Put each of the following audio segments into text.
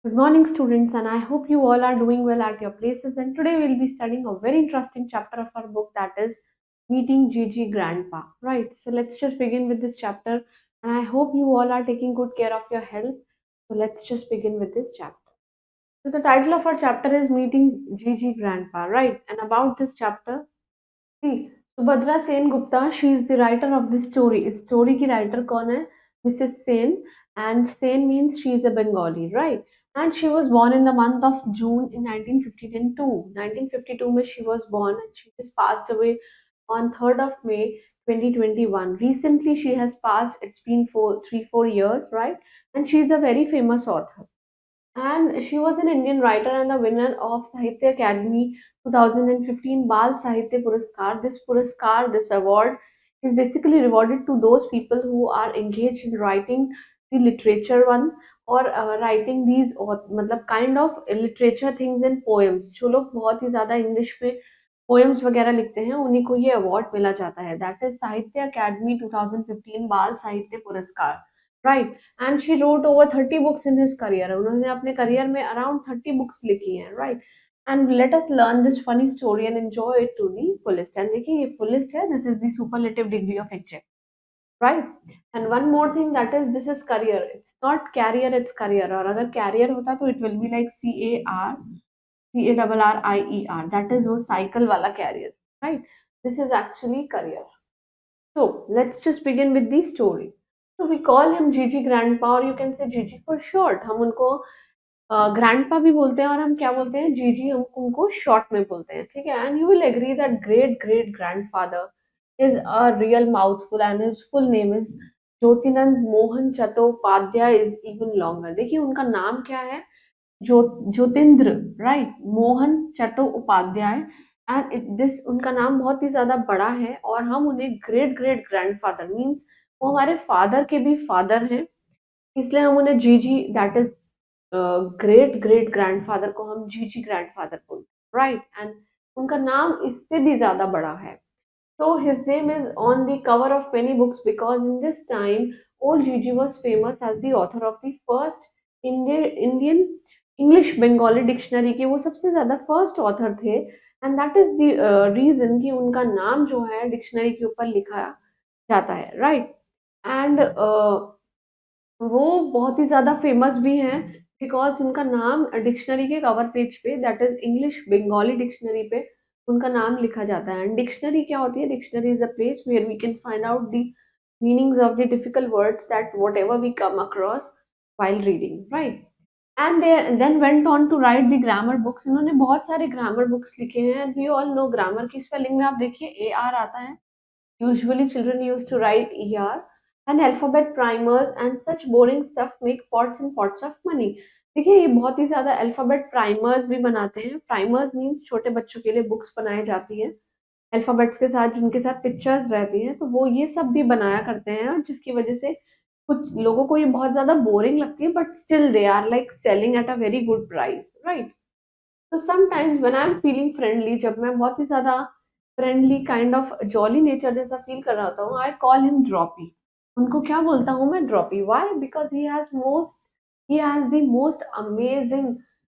Good morning, students, and I hope you all are doing well at your places. And today we'll be studying a very interesting chapter of our book, that is Meeting Gigi Grandpa. Right, so let's just begin with this chapter, and I hope you all are taking good care of your health. So let's just begin with this chapter. So the title of our chapter is Meeting Gigi Grandpa, right? And about this chapter, see, Subhadra Sen Gupta, she is the writer of this story. इस story की writer कौन है? Mrs. Sen, and Sen means she is a Bengali, right? And she was born in the month of June in 1952. 1952 में she was born, and she just passed away on 3rd of May 2021. Recently she has passed. It's been 4 years, right? And she is a very famous author. And she was an Indian writer and the winner of Sahitya Academy 2015 Bal Sahitya Puraskar. This Puraskar, this award, is basically rewarded to those people who are engaged in writing the literature one, or writing these, और मतलब kind of literature things and poems. जो लोग बहुत ही ज़्यादा English में poems वगैरह लिखते हैं उन्हीं को ये अवार्ड मिला जाता है. दैट इज साहित्य academy 2015 Bal Sahitya Puraskar, right? And she wrote over 30 books in his career. उन्होंने अपने करियर में अराउंड 30 बुक्स लिखी हैं, right? And let us learn this funny story and enjoy it to the fullest. एंड देखिए ये फुलेस्ट है, this is the superlative degree of adjective, right? And one more thing, that is this is career, it's not carrier, it's career. और अगर carrier होता तो it will be like CARRIER, that is वो cycle वाला carrier, right? This is actually career. So let's just begin with the story. So we call him Gigi Grandpa, or you can say Gigi for short. हम उनको grandpa भी बोलते हैं, और हम क्या बोलते हैं, जीजी हम उनको शॉर्ट में बोलते हैं, ठीक है? And you will agree that great great grandfather is a real mouthful, and his full name is Jyotinand Mohan Chattopadhyay is even longer. देखिए उनका नाम क्या है, Jyotindra, right, Mohan Chattopadhyay. And this उनका नाम बहुत ही ज्यादा बड़ा है, और हम उन्हें ग्रेट ग्रेट ग्रैंडफादर मीन्स वो हमारे फादर के भी फादर हैं, इसलिए हम उन्हें जीजी, that is great great grandfather को हम जीजी ग्रैंडफादर बोलते हैं, राइट? एंड उनका नाम इससे भी ज्यादा बड़ा है. So his name is on the cover of many books because in this time, old Gigi was famous as the author of the first Indian English Bengali dictionary के वो सबसे ज्यादा फर्स्ट ऑथर थे. And that is the reason कि उनका नाम जो है डिक्शनरी के ऊपर लिखा जाता है, राइट? एंड वो बहुत ही ज़्यादा फेमस भी हैं बिकॉज़ उनका नाम डिक्शनरी के कवर पेज पे, that is English Bengali dictionary पे, उनका नाम लिखा जाता है. एंड डिक्शनरी क्या होती है? Dictionary is a place where we can find out the meanings of the difficult words that whatever we come across while reading, right? And they then went on to write the grammar books. इन्होंने बहुत सारे grammar books लिखे हैं. And we all know grammar की spelling में आप देखिए AR आता है. Usually children used to write ER, and alphabet primers and such boring stuff make pots and pots of money. देखिए ये बहुत ही ज़्यादा अल्फ़ाबेट प्राइमर्स भी बनाते हैं. प्राइमर्स मीन्स छोटे बच्चों के लिए बुक्स बनाई जाती है अल्फ़ाबेट्स के साथ, जिनके साथ पिक्चर्स रहती हैं, तो वो ये सब भी बनाया करते हैं, और जिसकी वजह से कुछ लोगों को ये बहुत ज़्यादा बोरिंग लगती है, but still they are like selling at a very good price, right? तो sometimes when I am feeling friendly, जब मैं बहुत ही ज़्यादा friendly kind of jolly nature जैसा फील कर रहा होता हूँ, आई कॉल हिम ड्रॉपी. उनको क्या बोलता हूँ मैं? Droopy. Why? Because he has the most amazing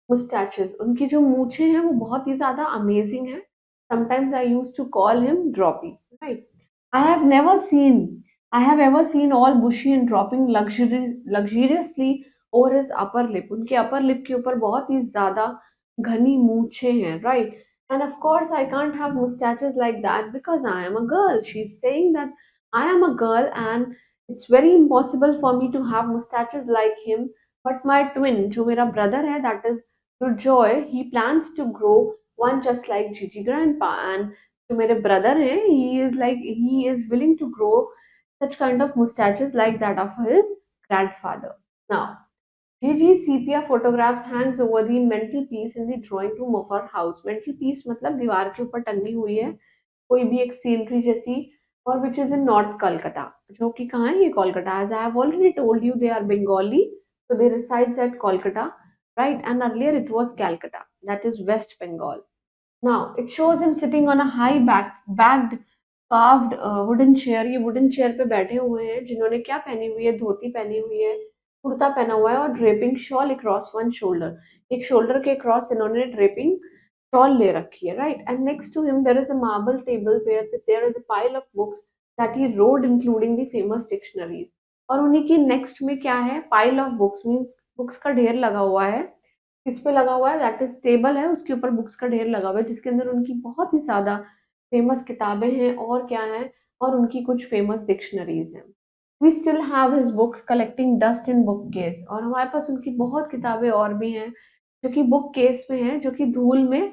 moustaches. उनकी जो मूंछें हैं वो बहुत ही ज़्यादा अमेजिंग हैं. Sometimes I used to call him Droopy, right? I have never seen I have ever seen all bushy and dropping luxuriously over his upper lip. उनके upper lip के ऊपर बहुत ही ज़्यादा घनी मूछें हैं, right? And of course, I can't have mustaches like that because I am a girl. She's saying that I am a girl and it's very impossible for me to have mustaches like him. But my twin, जो मेरा brother है, that is Joy, he plans to grow one just like Gigi grandpa. And जो मेरे brother हैं, he is willing to grow such kind of mustaches like that of his grandfather. Now, Gigi's sepia photographs hangs over the mantelpiece in the drawing room of our house. Mantelpiece मतलब दीवार के ऊपर टंगी हुई है कोई भी एक सीनरी जैसी, और which is in North Kolkata, जो कि कहाँ है? ये Kolkata. As I have already told you, they are Bengali, so they resides at Kolkata, right? And earlier it was Calcutta, that is West Bengal. Now it shows him sitting on a high backed carved wooden chair. ये wooden chair पे बैठे हुए हैं, जिन्होंने क्या पहनी हुई है? धोती पहनी हुई है, कुर्ता पहना हुआ है और draping shawl across one shoulder, एक शोल्डर के क्रॉस इन्होंने ड्रेपिंग शॉल ले रखी है, right. And next to him there is a marble table where there is a pile of books that he wrote including the famous dictionaries. और उन्हीं की next में क्या है, pile of books means books का ढेर लगा हुआ है। किस पे लगा हुआ है, दैट इज टेबल है, उसके ऊपर बुक्स का ढेर लगा हुआ है जिसके अंदर उनकी बहुत ही ज्यादा फेमस किताबें हैं और क्या है, और उनकी कुछ फेमस डिक्शनरीज हैं। We still have his books collecting dust in book case, और हमारे पास उनकी बहुत किताबें और भी हैं जो कि बुक केस में हैं, जो कि धूल में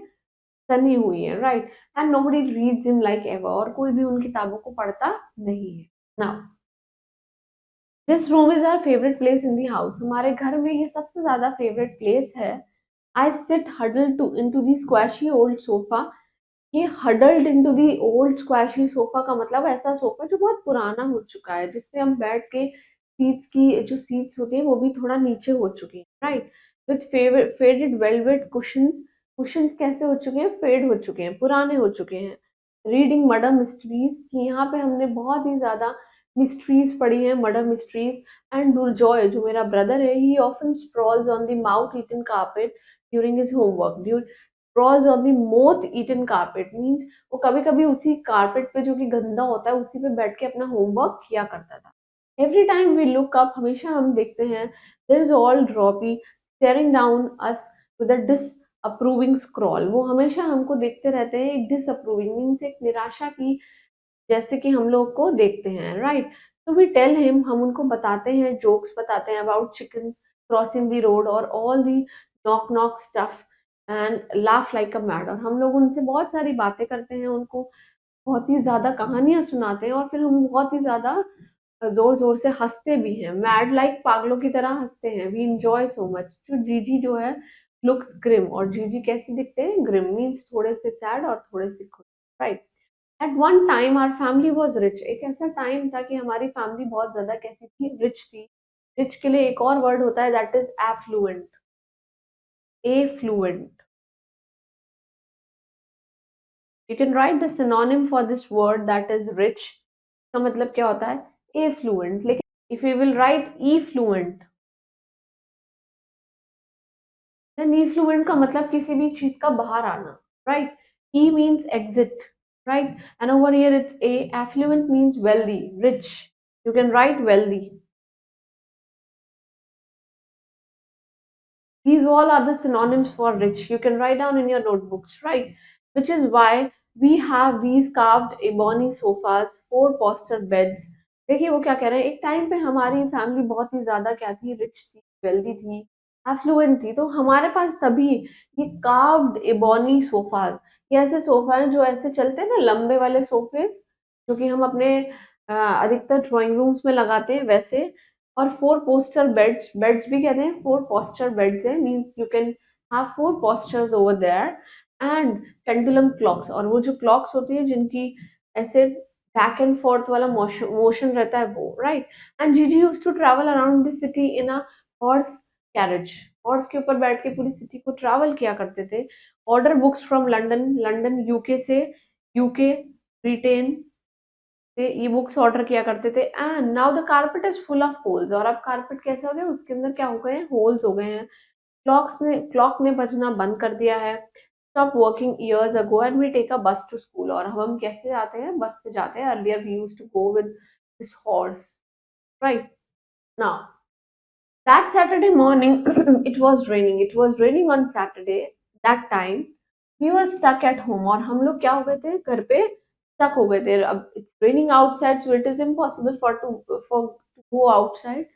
सनी हुई है, right. And nobody reads him like ever, और कोई भी उन किताबों को पढ़ता नहीं है। Now this room is our favourite place in the house, हमारे घर में ये सबसे ज्यादा फेवरेट प्लेस है। I sit huddle to into the squashy old sofa. ये huddled into the old squashy sofa का मतलब ऐसा सोफा जो बहुत पुराना हो चुका है, जिसपे हम बैठ के सीट्स की जो सीट्स होती है वो भी थोड़ा नीचे हो चुकी है, right. With faded velvet cushions, cushions कैसे हो चुके हैं, फेड हो चुके हैं, पुराने हो चुके हैं। रीडिंग मर्डर मिस्ट्रीज, की यहाँ पे हमने बहुत ही ज्यादा मिस्ट्रीज पढ़ी है, मर्डर मिस्ट्रीज। एंड दुर्जॉय जो मेरा ब्रदर है, he often sprawls on the mouth eaten carpet during his homework. Sprawls on the mouth eaten carpet means वो कभी कभी उसी कारपेट पे जो कि गंदा होता है उसी पे बैठ के अपना होमवर्क किया करता था। Every time we look up, हमेशा हम देखते हैं, there is all Droopy staring down us with a disapproving scowl, वो हमेशा हमको देखते रहते हैं, एक डिस अप्रूविंग मीन्स एक निराशा की जैसे कि हम लोग को देखते हैं, राइट। तो वी टेल हिम, हम उनको बताते हैं, जोक्स बताते हैं about chickens crossing the road और all the knock knock stuff and laugh like a mad, और हम लोग उनसे बहुत सारी बातें करते हैं, उनको बहुत ही ज्यादा कहानियां सुनाते हैं, और फिर हम बहुत ही ज्यादा जोर जोर से हंसते भी हैं, मैड लाइक पागलों की तरह हंसते हैं। We enjoy so much. जो जीजी जो है लुक्स ग्रिम, और जीजी कैसे दिखते हैं, ग्रिम मीन्स थोड़े से सैड और थोड़े से खुश, राइट। At one time our family was rich, एक ऐसा टाइम था कि हमारी फैमिली बहुत ज्यादा कैसी थी, रिच थी। रिच के लिए एक और वर्ड होता है, that is affluent, affluent. You can write the synonym for this word that is rich, का मतलब क्या होता है, एफ्लुएंट। लेकिन if you will write E then effluent का मतलब किसी भी चीज का बाहर आना, राइट। ई मीन्स एग्जिट, राइट। And over here it's A, affluent means wealthy, rich. You can write wealthy. These all are the synonyms for rich. You can write down in your notebooks, right? Which is why we have these carved ebony sofas, four poster beds. देखिए वो क्या कह रहे हैं, एक time पे हमारी family बहुत ही ज्यादा क्या थी, रिच थी, वेल्दी थी, एफ्लुएंट थी, तो हमारे पास तभी ये कार्व्ड एबोनी सोफाज, ये ऐसे सोफा हैं जो ऐसे चलते हैं ना, लंबे वाले सोफे जो कि हम अपने अधिकतर ड्राइंग रूम्स में लगाते हैं वैसे। और फोर पोस्टर बेड्स, बेड्स भी कहते हैं, फोर पोस्टर बेड्स है, means you can have four posters over there. And pendulum clocks, और वो जो क्लॉक्स होती है जिनकी ऐसे बैक एंड फोर्थ वाला मोशन मोशन रहता है वो, right. And GG used to travel around the city in a horse carriage, horse के ऊपर बैठ के पूरी सिटी को ट्रैवल किया करते थे। Order books from London, London UK से, यूके ब्रिटेन से ई बुक्स ऑर्डर किया करते थे। And now the carpet is full of holes, और अब कारपेट कैसे हो गए, उसके अंदर क्या हो गए हैं, होल्स हो गए हैं। क्लॉक ने बजना बंद कर दिया है। Stop working years ago and we take a bus to school, और हम कैसे जाते हैं, बस से जाते हैं। Earlier we used to go with this horse, right. Now that Saturday morning it was raining on Saturday. That time we were stuck at home, और हम लोग क्या हो गए थे, घर पे स्टक हो गए थे। अब it's raining outside so it is impossible for to go outside.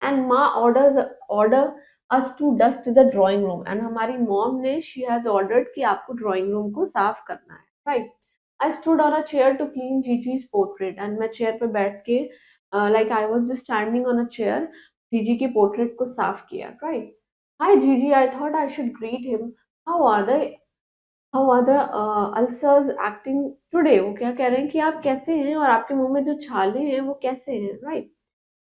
And माँ order us to dust the drawing room, and हमारी मॉम ने, शी हैज ऑर्डर्ड कि आपको ड्राइंग रूम को साफ करना है, right. I stood on a chair to clean Gigi's portrait, and मैं चेयर पे बैठ के like I was just standing on a chair, Gigi के पोर्ट्रेट को साफ किया, right. Hi GG, I thought I should greet him, how are the how are the ulcers acting today, वो क्या कह रहे हैं कि आप कैसे हैं, और आपके मुंह में जो छाले हैं वो कैसे हैं, राइट।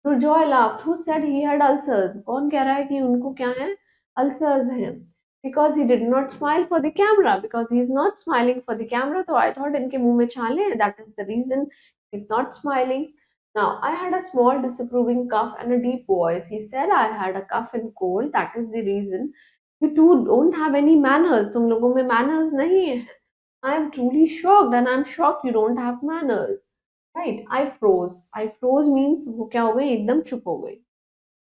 तो Joy laughed. Who said he had ulcers? कौन कह रहा है कि उनको क्या है, अल्सर्स हैं? Because he did not smile for the camera. Because he is not smiling for the camera. तो I thought इनके मुंह में छाले हैं. That is the reason he is not smiling. Now, I had a small disapproving cough and a deep voice. He said I had a cough and cold. That is the reason. You two don't have any manners. तुम लोगों में manners नहीं है. I am truly shocked and I'm shocked you don't have manners. Right? I froze. I froze means वो क्या हो गई एकदम चुप हो गई.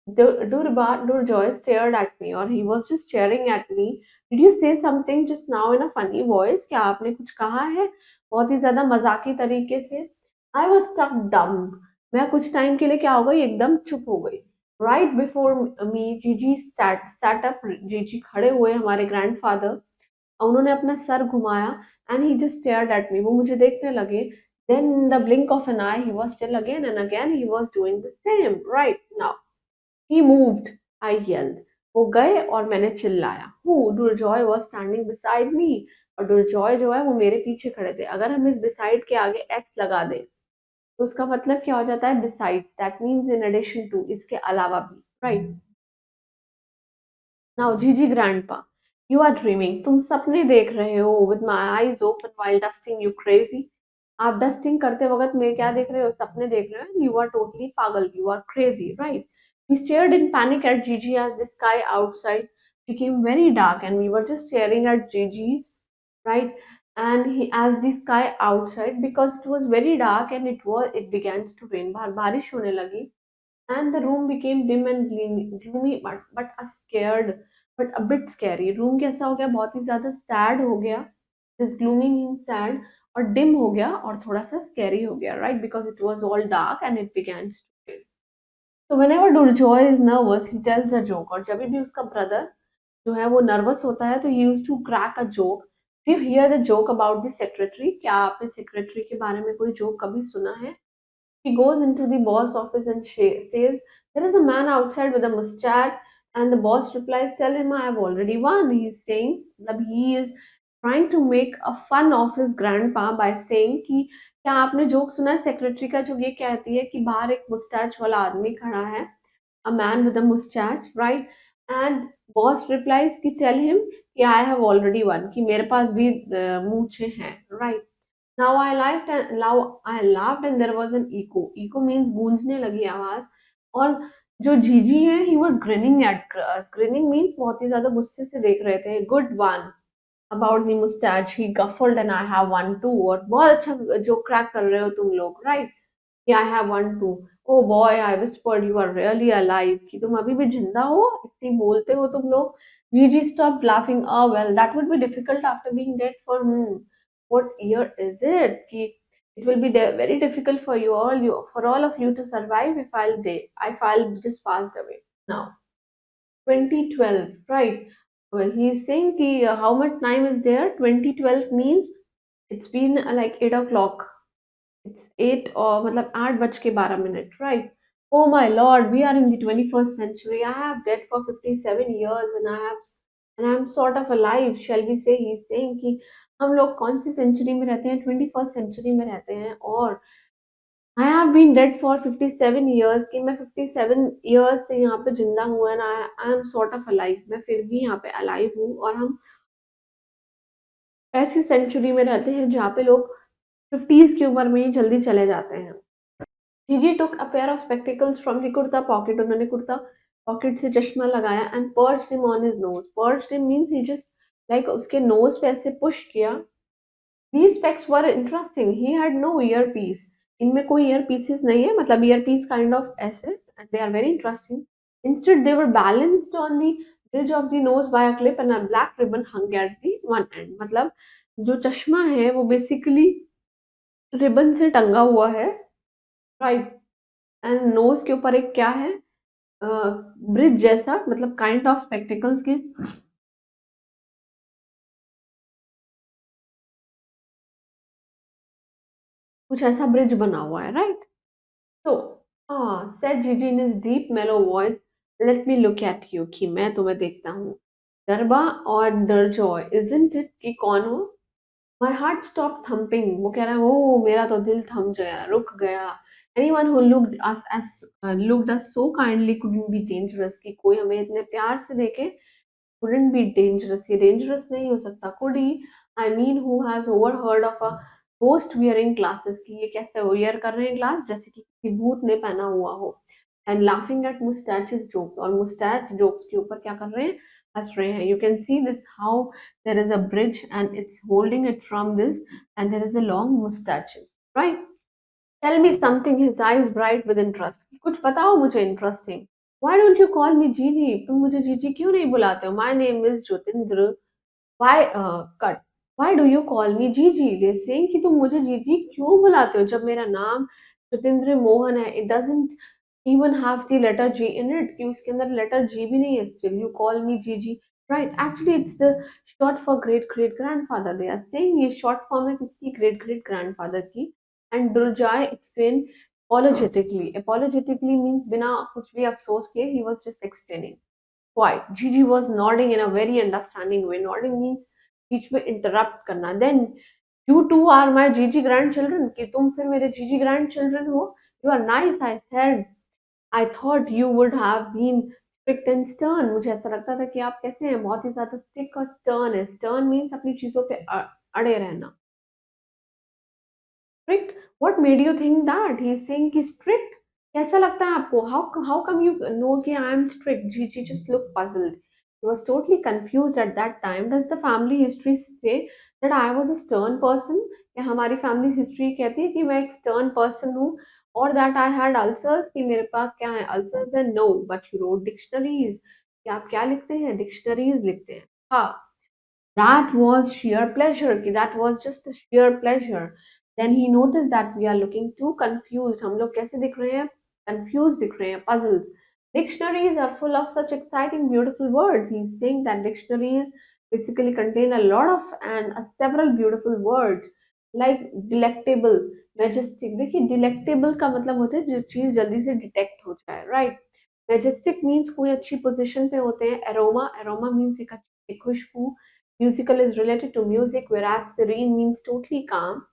Durjoy stared at me or he was just staring at me. Did you say something just now in a funny voice? क्या आपने कुछ कहा है बहुत ही ज्यादा मजाकी तरीके से? I was stuck dumb. मैं कुछ टाइम के लिए क्या हो गई एकदम चुप हो गई. Right before me, Gigi sat up. Gigi खड़े हुए हमारे grandfather. उन्होंने अपना सर घुमाया and he just stared at me. वो मुझे देखने लगे. Then in the blink of an eye, he was still again and again he was doing the same. Right now. He moved, I yelled. वो गए और मैंने चिल्लाया. Who? Durjoy was standing beside me. और Durjoy जो है वो मेरे पीछे खड़े थे. अगर हम इस beside के आगे x लगा दें तो उसका मतलब क्या हो जाता है besides. That means in addition to, इसके अलावा भी. Right? Now, Gigi grandpa, you are dreaming. तुम सपने देख रहे हो. With my eyes open while dusting, you crazy. आप डस्टिंग करते वक्त में क्या देख रहे हो सपने देख रहे हो. You are totally पागल. You are crazy, right? We stared in panic at Gigi as the sky outside became very dark and we were just staring at Gigi's, right? And he as the sky outside because it was very dark and it began to rain. बारिश होने लगी and the room became dim and gloomy but a scared but a bit scary. Room कैसा हो गया बहुत ही ज्यादा sad हो गया. This gloomy means sad और dim हो गया और थोड़ा सा scary हो गया, right? Because it was all dark and it began to rain. So whenever Durjoy is nervous, he tells a joke. और जब भी उसका brother जो है वो nervous होता है तो he used to crack a joke. Do you hear the joke about the secretary? क्या आपने secretary के बारे में कोई joke कभी सुना है? He goes into the boss office and says, there is a man outside with a mustache. And the boss replies, tell him I have already won. He is saying that he is trying to make a fun of his grandpa by saying कि क्या आपने joke सुना है secretary का जो ये कहती है कि बाहर एक मुस्टैच वाला आदमी खड़ा है a man with a mustache, right? And boss replies कि tell him कि I have already won कि मेरे पास भी मूछें हैं, right? Now I laughed and there was an echo. Echo means गूंजने लगी आवाज और जो जीजी है he was grinning at us. Grinning means बहुत ही ज्यादा गुस्से से देख रहे थे. Good one about the mustache. He guffled and I have one too. और बहुत अच्छा जो क्रैक कर रहे हो तुम लोग, right? Yeah, I have one too. Oh boy, I whispered, you are really alive. कि तुम अभी भी जिंदा हो इतनी बोलते हो तुम लोग. Gigi stopped laughing. Oh well, that would be difficult after being dead for what year is it? कि it will be very difficult for for all of you to survive if I'll just passed away now. 2012, right? Well, he's saying कि how much time is there? 2012 means it's been like 8 o'clock. It's 8 or मतलब 8:12, right? Oh my lord, we are in the 21st century. I have dead for 57 years and I'm sort of alive, shall we say. He's saying कि हम लोग कौन सी century में रहते हैं 21st century में रहते हैं और I have been dead for 57 years कि मैं 57 years से यहाँ पे जिंदा हूँ and I am sort of alive. मैं फिर भी यहाँ पे alive हूँ और हम ऐसी सेंचुरी में रहते हैं जहाँ पे लोग 50s की उम्र में ही जल्दी चले जाते हैं. Gigi took a pair of spectacles from the kurta pocket. उन्होंने कुर्ता पॉकेट से चश्मा लगाया and perched him on his nose. Perched him means he just like उसके nose पे ऐसे push किया. These specs were interesting. He had no earpiece. इनमें कोई earpieces नहीं है मतलब earpiece kind of ऐसे and they are very interesting. Instead they were balanced on the bridge of the nose by a clip and a black ribbon hung at the one end. मतलब जो चश्मा है वो basically ribbon से टंगा हुआ है, राइट? एंड नोज के ऊपर एक क्या है ब्रिज जैसा मतलब काइंड ऑफ स्पेक्टिकल्स के कुछ ऐसा ब्रिज बना हुआ है, राइट? तो said Gigi in his deep mellow voice, let me look at you कि मैं तुम्हें देखता हूँ. डरबा और डरजॉय isn't it कि कौन हो? My heart stopped thumping. वो कह रहा है ओ मेरा तो दिल थम गया रुक गया. Anyone who looked us so kindly couldn't be dangerous कि कोई हमें इतने प्यार से देखे couldn't be dangerous. ये dangerous नहीं हो सकता. Could he? I mean, who has overheard of a ghost wearing glasses की ये कैसे वियर कर रहे हैं ग्लास जैसे कि किसी भूत ने पहना हुआ हो and laughing at mustaches jokes और मुस्टैच जोक्स के ऊपर क्या कर रहे हैं हंस रहे हैं you can see this how there is a bridge and it's holding it from this end there is a long mustaches right tell me something his eyes bright with interest कुछ बताओ मुझे interesting why don't you call me GG तुम मुझे GG क्यों नहीं बुलाते हो my name is Jyotindra why cut why do you call me जीजी दे सेइंग कि तुम मुझे जीजी क्यों बुलाते हो जब मेरा नाम ज्योतिंद्र मोहन है it doesn't even have the letter G in it कि उसके अंदर letter G भी नहीं है still you call me Gigi right actually it's the short for great great grandfather they are saying ये short form है किसकी great great grandfather की and Durjai explained apologetically means बिना कुछ भी अफसोस किए he was just explaining quite Gigi was nodding in a very understanding way nodding means बीच में interrupt करना then you two are my Gigi grandchildren कि तुम फिर मेरे Gigi grandchildren हो you are nice I said I thought you would have been strict and stern. मुझे ऐसा लगता था कि आप कैसे हैं बहुत ही ज्यादा strict और stern है stern means अपनी चीजों पे अड़े रहना strict what made you think that he is saying कि strict कैसा लगता है आपको how come you know कि I am strict Gigi just looked puzzled he was totally confused at that time does the family history say that I was a stern person या हमारी family history कहती है कि मैं एक stern person हूँ or that I had ulcers कि मेरे पास क्या है ulcers and no but you wrote dictionaries कि आप क्या लिखते हैं dictionaries लिखते हैं हाँ that was sheer pleasure कि that was just a sheer pleasure. Then he noticed that we are looking too confused. हम लोग कैसे दिख रहे हैं? Confused दिख रहे हैं, puzzles. Dictionaries are full of such exciting, beautiful words. He's saying that dictionaries basically contain a lot of and several beautiful words like delectable, majestic. देखिए delectable का मतलब होता है जो चीज जल्दी से डिटेक्ट हो जाए, right? Majestic means कोई अच्छी पोजीशन पे होते हैं. Aroma means एक अच्छी खुशबू. Musical is related to music, whereas serene means totally calm.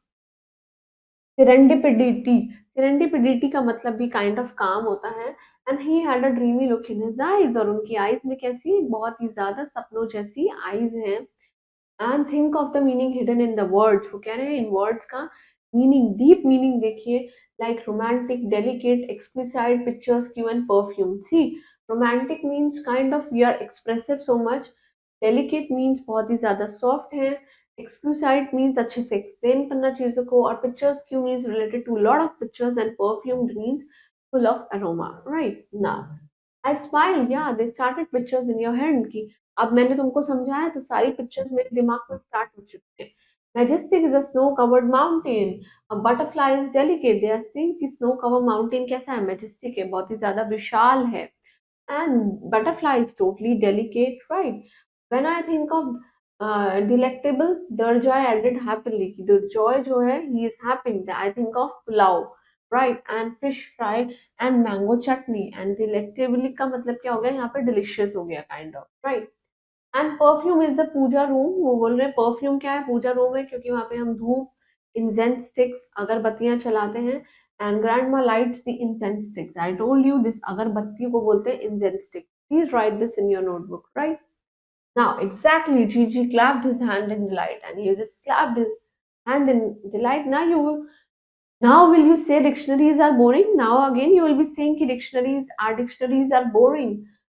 Serendipity का मतलब भी kind of calm होता है. And he had a dreamy look in his eyes और उनकी eyes में कैसी बहुत ही ज्यादा सपनों जैसी eyes हैं. And think of the meaning hidden in the words. वो कह रहे हैं in words का meaning, deep meaning देखिए like romantic, delicate, exquisite, picturesque and perfume. See, romantic means kind of we are expressive so much. Delicate means बहुत ही ज्यादा soft है. Exquisite means अच्छे से explain करना चीजों को और picturesque means related to a lot of pictures and perfumed means full of aroma. Right now. I smiled, yeah, they started pictures in your hand की अब मैंने तुमको समझाया तो सारी पिक्चर्स मेरे दिमाग में स्टार्ट हो चुकी है Majestic is a snow covered mountain. A butterfly is delicate. They are saying कि snow covered mountain कैसा है Majestic है बहुत ही ज्यादा विशाल है and butterfly is totally delicate right when I think of delectable Durjoy added happily कि Durjoy जो है he is happy I think of pulao right and fish fry and mango chutney and delectably का मतलब क्या हो गया यहाँ पे delicious हो गया kind of right and perfume is the puja room वो बोल रहे हैं परफ्यूम क्या है पूजा रूम है क्योंकि वहां पे हम धूप इंसेंस स्टिक्स अगरबत्तियां चलाते हैं and grandma lights the incense sticks I told you this अगरबत्ती को बोलते हैं incense sticks please right this in your notebook right now exactly जीजी clapped his hand in delight and he just clapped his hand in delight now will you say dictionaries are boring now again you will be saying कि dictionaries are boring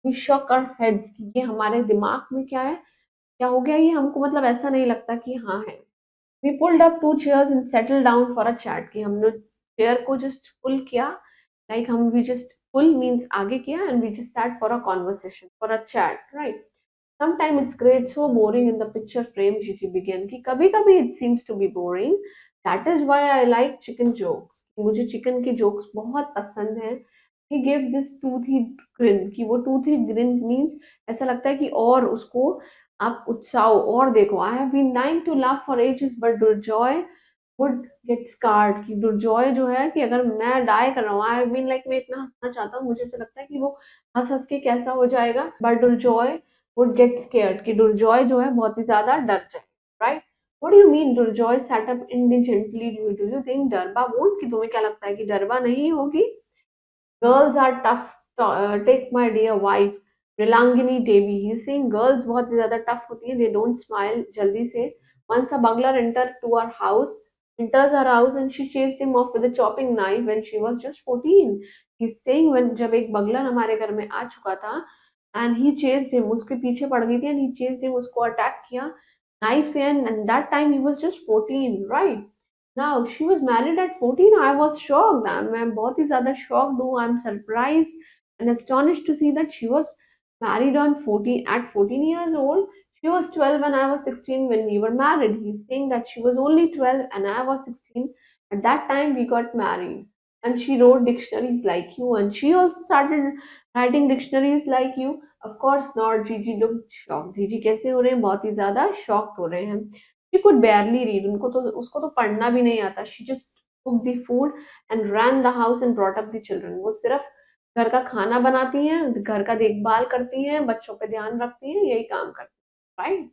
we shook our heads कि ये हमारे दिमाग में क्या है क्या हो गया ये हमको मतलब ऐसा नहीं लगता कि हाँ है we pulled up two chairs and settle down for a chat कि हमने चेयर को जस्ट पुल किया लाइक हम वी जस्ट पुल मीन्स आगे किया and we just start for a conversation for a chat right sometime it's great so boring in the picture frame GG begin कि कभी कभी it seems to be boring that is why I like chicken jokes मुझे chicken के jokes बहुत पसंद है he give this toothy grin कि वो टूथी ग्रिन मीन्स ऐसा लगता है कि और उसको आप उत्साह और देखो I have been dying to laugh for ages but Durjoy would get scared कि दुर्जॉय जो है कि अगर मैं डाई कर रहा हूँ आई हैव बीन लाइक मैं इतना हंसना चाहता हूँ मुझे ऐसा लगता है कि वो हंस हंस के कैसा हो जाएगा but Durjoy would get scared कि दुर्जॉय जो है बहुत ही ज्यादा डर जाए right What do you mean Durjoy sat up indigently? Do you think डरबा won't कि तुम्हें क्या लगता है कि डरबा नहीं होगी Girls are tough. Take my dear wife, Rilangini Devi. He's saying girls बहुत ज़्यादा tough होती हैं. They don't smile जल्दी से. Once a burglar entered to our house, enters her house and she chased him off with a chopping knife when she was just 14. He's saying when जब एक bugler हमारे घर में आ चुका था and he chased him, उसके पीछे पड़ गई थी and he chased him, उसको अटैक किया knife से and that time he was just 14, right? Now she was married at 14. I was shocked. मैं बहुत ही ज़्यादा shocked हूँ. I'm surprised and astonished to see that she was married on 14 at 14 years old. She was 12 and I was 16 when we were married. He's saying that she was only 12 and I was 16. At that time, we got married. And she wrote dictionaries like you, and she also started writing dictionaries like you. Of course not. Gigi looked shocked. Gigi कैसे हो रहे हैं? बहुत ही ज़्यादा shocked हो रहे हैं. She could barely read. उसको तो पढ़ना भी नहीं आता. She just cooked the food and ran the house and brought up the children. वो सिर्फ घर का खाना बनाती हैं, घर का देखभाल करती हैं, बच्चों पे ध्यान रखती हैं, यही काम करती हैं, right?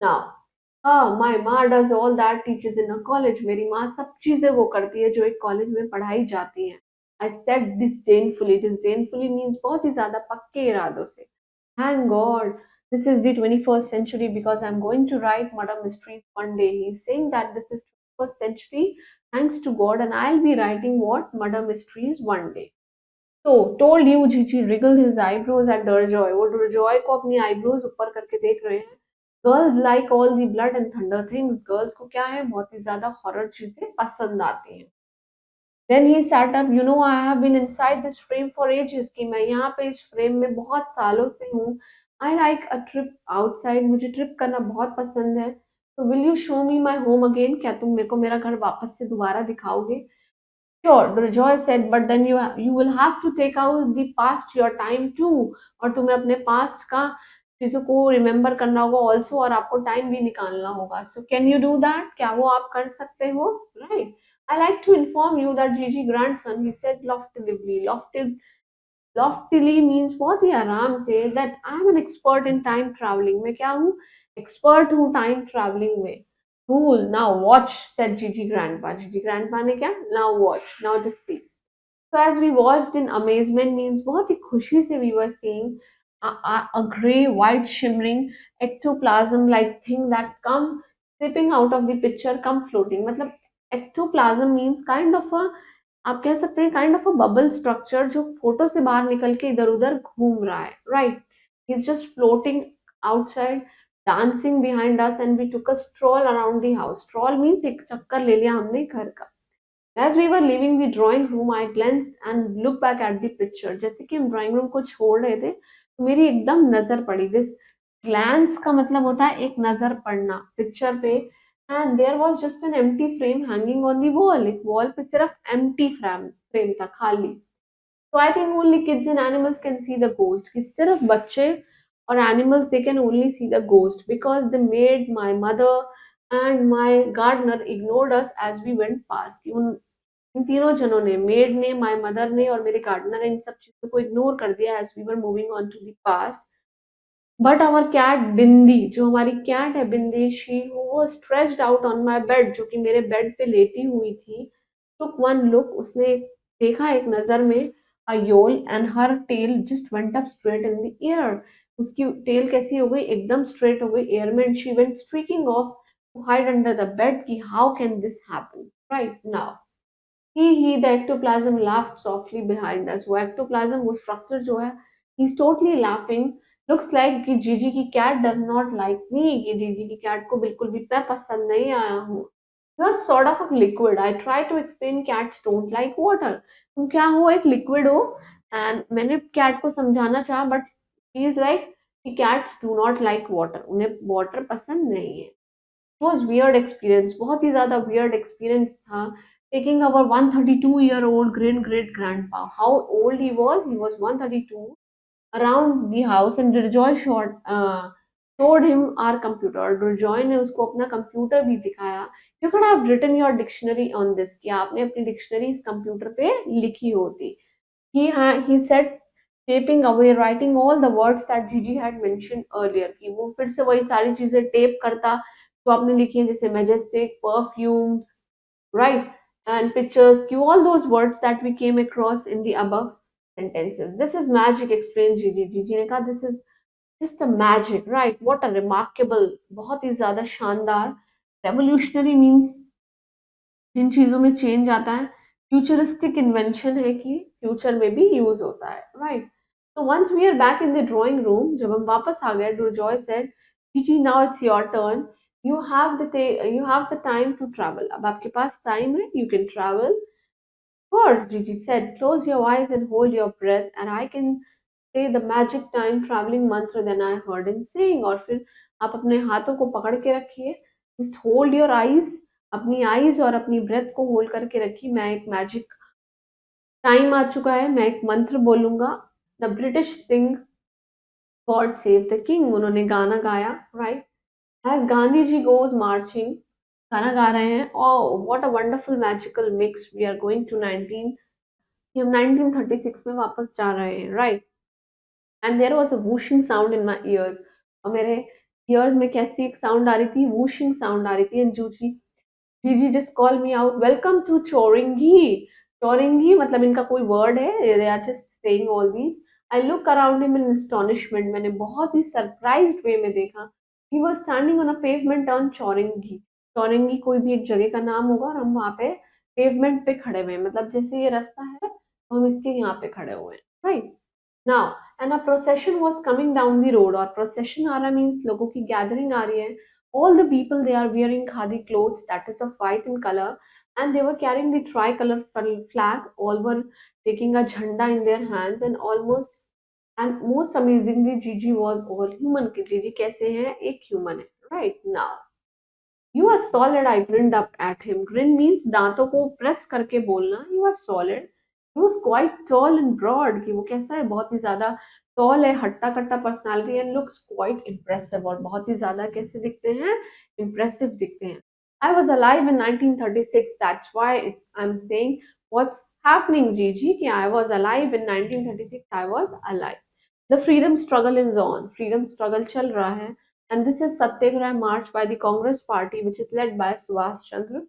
Now, my माँ does all that teaches in a college. मेरी माँ सब चीजें वो करती है जो एक कॉलेज में पढ़ाई जाती हैं. I said disdainfully. Disdainfully means बहुत ही ज्यादा पक्के इरादों से. Thank God, this is the 21st century because I'm going to write murder mysteries one day. He's saying that this is 21st century thanks to God, and I'll be writing what murder mysteries one day. So, told you, Gigi wriggled his eyebrows at Durjoy. वो Durjoy को अपनी eyebrows ऊपर करके देख रहे हैं. Girls like all the blood and thunder things. Girls को क्या है बहुत ही ज़्यादा horror चीजें पसंद आती हैं. Then he sat up. You know, I have been inside this frame for ages. कि मैं यहाँ पे इस frame में बहुत सालों से हूँ. I like a trip outside. मुझे trip करना बहुत पसंद है. So will you show me my home again? क्या तुम मेरे को मेरा घर वापस से दोबारा दिखाओगे? Sure, Joy said, but then you will have to take out the past your time too. और तुम्हें अपने past का चीजों को remember करना होगा also और आपको time भी निकालना होगा. So can you do that? क्या वो आप कर सकते हो? Right. I like to inform you that Gigi grandson, he said loftily, loftily means बहुत ही आराम से that I'm an expert in time traveling. मैं क्या हूँ? Expert हूँ time traveling में. Cool. Now watch, said Gigi grandpa. Gigi grandpa ने क्या? Now watch. Now just see. So as we watched in amazement means बहुत ही खुशी से we were seeing a gray, white, shimmering ectoplasm-like thing that come slipping out of the picture, come floating. मतलब ectoplasm means kind of a आप कह सकते हैं kind of a bubble structure जो photo से बाहर निकल के इधर उधर घूम रहा है right is just floating outside dancing behind us and we took a stroll around the house stroll means एक चक्कर ले लिया हमने घर का as we were living the drawing room I glance and look back at the picture जैसे कि हम ड्राइंग रूम को छोड़ रहे थे तो मेरी एकदम नजर पड़ी दिस ग्लैंस का मतलब होता है एक नजर पड़ना पिक्चर पे and there was just an empty frame hanging on the wall एक वॉल पे सिर्फ एम्प्टी फ्रेम था खाली so I think only kids and animals can see the ghost कि सिर्फ बच्चे और animals they can only see the ghost because the maid my mother and my gardener ignored us as we went past कि उन इन तीनों जनों ने made ने माय मदर ने और मेरे गार्डनर ने इन सब चीजों को इग्नोर कर दिया as we were moving on to the past but our cat Bindi जो हमारी कैट है बिंदी शी वो stretched out on my bed जो कि मेरे बेड पे लेटी हुई थी टुक वन लुक उसने देखा एक नजर में a yowl and her tail just went up straight in the air उसकी टेल कैसी हो गई एकदम स्ट्रेट हो गई एयर में and she went streaking off to hide under the bed कि how can this happen right now the ectoplasm laughed softly behind us. वो ectoplasm, वो structure जो है, he's totally laughing. Looks like कि जीजी की cat does not like me. कि जीजी की cat को बिल्कुल भी मैं पसंद नहीं आया हूँ. You're sort of a liquid. I try to explain cats don't like water. तुम क्या हो एक liquid हो and मैंने cat को समझाना चाहा but she is like कि cats do not like water. उन्हें water पसंद नहीं है. was weird experience बहुत ही ज़्यादा weird experience था taking our 132-year-old great grandpa how old he was 132 around the house and Joy showed him our computer और Joy ने उसको अपना कंप्यूटर भी दिखाया you could have written your dictionary on this कि आपने अपनी डिक्शनरी इस कंप्यूटर पे लिखी होती he said taping away writing all the words that Gigi had mentioned earlier कि वो फिर से वही सारी चीजें टेप करता जो आपने लिखी हैं जैसे majestic perfume right and pictures कि all those words that we came across in the above sentences this is magic explained Gigi ने कहा this is just a magic right what a remarkable बहुत ही ज्यादा शानदार revolutionary means जिन चीज़ों में change आता है, फ्यूचरिस्टिक इन्वेंशन है कि फ्यूचर में भी यूज़ होता है, right? So once we are back in the drawing room, जब हम वापस आ गए, Joy said, "Gigi, now it's your turn. You have the time to travel. अब आपके पास टाइम है, you can travel." Of course, Gigi said, "Close your eyes and hold your breath, and I can say the magic time traveling mantra that I heard him saying." और फिर आप अपने हाथों को पकड़ के रखिए, just hold your eyes, अपनी आईज और अपनी ब्रेथ को होल्ड करके रखिए। मैं एक मैजिक टाइम आ चुका है, मैं एक मंत्र बोलूंगा। The British sing God save the king, उन्होंने गाना गाया, right? As Gandhi ji goes marching, गाना गा रहे हैं। Oh what a wonderful magical mix, we are going to 19, हम 1936 में वापस जा रहे हैं, right? And there was a whooshing sound in my ears, और मेरे ईयर्स में कैसी एक साउंड आ रही थी, वूशिंग साउंड आ रही थी। And Gigi Gigi just called me out. Welcome to Choringi. Choringi मतलब इनका कोई वर्ड है. They are just saying all these. I look around him in astonishment. मैंने बहुत ही सरप्राइज्ड वे में देखा. He was standing on a pavement on Choringi. Choringi कोई भी एक जगह का नाम होगा और हम वहाँ पे पेवमेंट पे खड़े हुए हैं. मतलब जैसे ये रास्ता है तो हम इसके यहाँ पे खड़े हुए हैं. Right? Now, and a procession was coming down the road, और procession आ रहा means लोगों की gathering आ रही है. All the people, they are wearing khadi clothes that is of white in color, and they were carrying the tricolor flag. All were taking a jhanda in their hands, and almost, and most amazingly, Gigi was all human. कि Gigi कैसे हैं? एक human है. Right now, you are solid. I grinned up at him. Grin means दांतों को press करके बोलना. You are solid. He was quite tall and broad. कि वो कैसा है? बहुत ही ज्यादा tall है, हट्टा कट्टा personality, and looks quite impressive. और बहुत ही ज्यादा कैसे दिखते हैं? Impressive दिखते हैं. I was alive in 1936. That's why I'm saying what's happening, Gigi. कि I was alive in 1936. I was alive. The freedom struggle is on. Freedom struggle चल रहा है. And this is Satyagraha March by the Congress Party, which is led by Subhash Chandra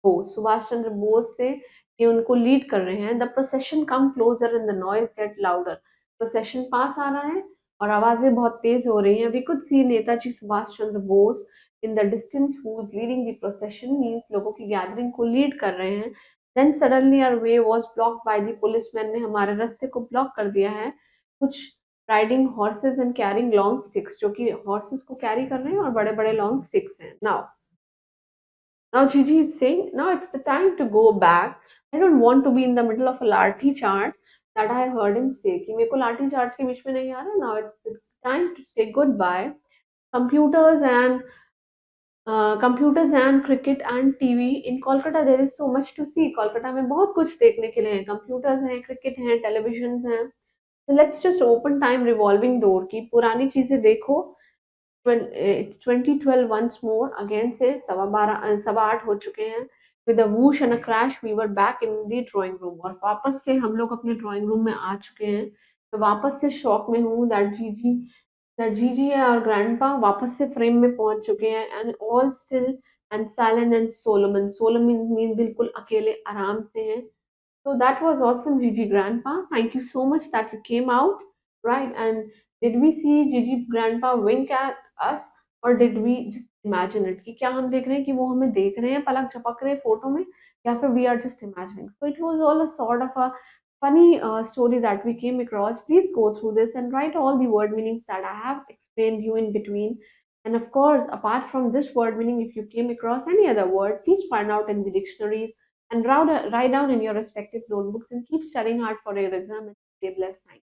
Bose. Subhash Chandra Bose से ये उनको lead कर रहे हैं. The procession come closer and the noise get louder. Procession पास आ रहा है और आवाजें बहुत तेज हो रही हैं. We could see Netaji Subhash Chandra Bose in the distance who is leading the procession, means लोगों की गैदरिंग को लीड कर रहे हैं. Then suddenly our way was blocked by the policemen, ने हमारे रास्ते को ब्लॉक कर दिया है. कुछ riding horses and carrying long sticks, जो कि हॉर्सेस को कैरी कर रहे हैं और बड़े बड़े लॉन्ग स्टिक्स हैं. Now Gigi is saying, now it's the time to go back. I don't want to be in the middle of a लाठी charge that I heard him say, कि मेरे को लाठी चार्ज के बीच में नहीं आ रहा. Now it's the time to say goodbye. Computers and computers and cricket and TV in Kolkata, there is so much to see. Kolkata में बहुत कुछ देखने के लिए है. कंप्यूटर्स हैं, क्रिकेट हैं, टेलीविजन हैं. So let's just open time revolving door, की पुरानी चीजें देखो. It's 2012 once more. Again से सवा आठ हो चुके हैं. With a whoosh and a crash, we were back in the drawing room. और वापस से हम लोग अपने ड्राइंग रूम में आ चुके हैं. मैं वापस से शॉक में हूँ that Gigi और ग्रैंडपा वापस से फ्रेम में पहुंच चुके हैं. And all still and silent and Solomon. Solomon mean बिल्कुल अकेले आराम से हैं. So that was awesome, Gigi Grandpa. Thank you so much that you came out, right? And did we see Gigi Grandpa wink at us, or did we just imagine it? कि क्या हम देख रहे हैं कि वो हमें देख रहे हैं, पलक झपक रहे हैं फोटो में, या फिर we are just imagining? So it was all a sort of a funny story that we came across. Please go through this and write all the word meanings that I have explained you in between. And of course, apart from this word meaning, if you came across any other word, please find out in the dictionaries and write down in your respective notebooks, and keep studying hard for your exam and stay blessed. Thank you.